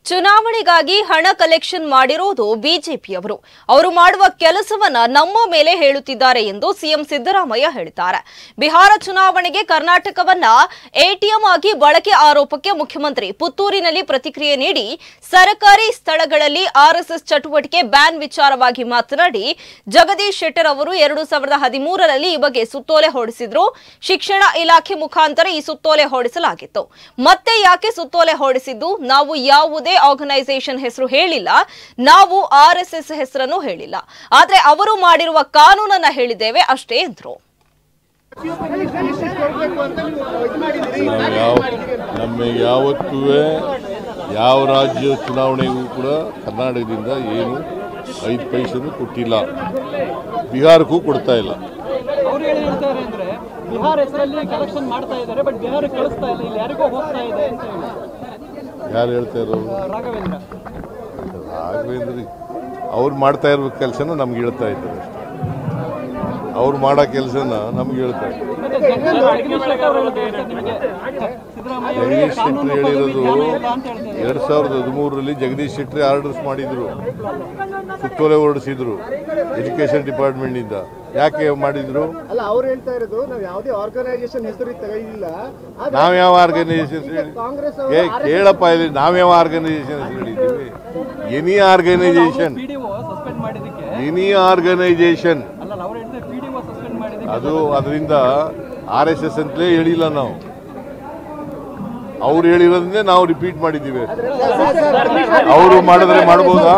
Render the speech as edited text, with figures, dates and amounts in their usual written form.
ಚುನಾವಣೆಗಾಗಿ ಹಣ ಕಲೆಕ್ಷನ್ ಮಾಡಿರೋದು ಬಿಜೆಪಿಯವರು. ಅವರು ಮಾಡುವ ಕೆಲಸವನ್ನ ನಮ್ಮ ಮೇಲೆ ಹೇಳುತ್ತಿದ್ದಾರೆ ಎಂದು ಸಿಎಂ ಸಿದ್ದರಾಮಯ್ಯ ಹೇಳಿದ್ದಾರೆ. ಬಿಹಾರ ಚುನಾವಣೆಗೆ ಕರ್ನಾಟಕವನ್ನ ಎಟಿಎಂ ಆಗಿ ಬಳಕೆ ಆರೋಪಕ್ಕೆ ಮುಖ್ಯಮಂತ್ರಿ ಪುತ್ತೂರಿನಲ್ಲಿ ಪ್ರತಿಕ್ರಿಯೆ ನೀಡಿ ಸರ್ಕಾರಿ ಸ್ಥಳಗಳಲ್ಲಿ ಆರ್ಎಸ್ಎಸ್ ಚಟುವಟಿಕೆ ಬ್ಯಾನ್ ವಿಚಾರವಾಗಿ ಮಾತನಾಡಿ, ಜಗದೀಶ್ ಶೆಟ್ಟರ್ ಅವರು 2013ರಲ್ಲಿ ಈ ಬಗ್ಗೆ ಸುತ್ತೋಲೆ ಹೊರಡಿಸಿದ್ರು. ಶಿಕ್ಷಣ ಇಲಾಖೆ ಮುಖಾಂತರ ಈ ಸುತ್ತೋಲೆ ಹೊರಡಿಸಲಾಗಿತ್ತು. ಮತ್ತೆ ಯಾಕೆ ಸುತ್ತೋಲೆ ಹೊರಡಿಸಿದ್ದು? ನಾವು ಯಾವುದೇ ಆರ್ಗನೈಸೇಷನ್ ಹೆಸರು ಹೇಳಿಲ್ಲ, ನಾವು ಆರ್ಎಸ್ಎಸ್ ಹೆಸರನ್ನು ಹೇಳಿಲ್ಲ, ಆದ್ರೆ ಅವರು ಮಾಡಿರುವ ಕಾನೂನನ್ನ ಹೇಳಿದ್ದೇವೆ ಅಷ್ಟೇ ಎಂದರು. ನಮಗೆ ಯಾವತ್ತೂ ಯಾವ ರಾಜ್ಯ ಚುನಾವಣೆಗೂ ಕೂಡ ಕರ್ನಾಟಕದಿಂದ ಏನು 5 ಪೈಸೆನೂ ಕೊಟ್ಟಿಲ್ಲ, ಬಿಹಾರಕ್ಕೂ ಕೊಡ್ತಾ ಇಲ್ಲ. ಅವರು ಹೇಳ್ತಾರೆ ಅಂದ್ರೆ ಬಿಹಾರ ಹೆಸರಲ್ಲಿ ಕಲೆಕ್ಷನ್ ಮಾಡ್ತಾ ಇದ್ದಾರೆ, ಬಟ್ ಬಿಹಾರಕ್ಕೆ ಕಳಿಸ್ತಾ ಇಲ್ಲ, ಇಲ್ಲಿ ಯಾರಿಗೋ ಹೋಗ್ತಾ ಇದೆ ಅಂತ ಹೇಳಿ. ಯಾರು ಹೇಳ್ತಾ ಇರೋರು? ರಾಘವೇಂದ್ರ ಅವ್ರು ಮಾಡ್ತಾ ಇರೋ ಕೆಲಸನ ನಮ್ಗೆ ಹೇಳ್ತಾ ಇದ್ದಾರೆ ಅಷ್ಟೇ. ಅವ್ರು ಮಾಡೋ ಕೆಲಸನ ನಮ್ಗೆ ಹೇಳ್ತಾ ಇದ್ದಾರೆ. ಜಗದೀಶ್ ಶೆಟ್ಟರ್ ಹೇಳಿರೋದು 2013ರಲ್ಲಿ ಜಗದೀಶ್ ಶೆಟ್ಟರ್ ಆರ್ಡರ್ಸ್ ಮಾಡಿದ್ರು, ಸುತ್ತೋಲೆ ಹೊರಡಿಸಿದ್ರು ಎಜುಕೇಶನ್ ಡಿಪಾರ್ಟ್ಮೆಂಟ್ ನಿಂದ. ಯಾಕೆ ಮಾಡಿದ್ರು? ಅಲ್ಲ, ಅವ್ರು ಹೇಳ್ತಾ ಇರೋದು ನಾವು ಯಾವುದೇ ಆರ್ಗನೈಸೇಷನ್ ಹೆಸರು ತೆಗೆದಿಲ್ಲ. ನಾವ್ಯಾವ ಆರ್ಗನೈಸೇಷನ್ ಕೇಳಪ್ಪ, ಇಲ್ಲಿ ನಾವ್ಯಾವ ಆರ್ಗನೈಸೇಷನ್ ಹೆಸರು ಹೇಳಿದ್ದೀವಿ? ಎನಿ ಆರ್ಗನೈಸೇಷನ್, ಎನಿ ಆರ್ಗನೈಸೇಷನ್ ಅದು ಅದರಿಂದ RSS ಅಂತಲೇ ಹೇಳಿಲ್ಲ ನಾವು. ಅವ್ರು ಹೇಳಿರೋದನ್ನೇ ನಾವು ರಿಪೀಟ್ ಮಾಡಿದ್ದೀವಿ. ಅವರು ಮಾಡಿದ್ರೆ ಮಾಡ್ಬೋದಾ?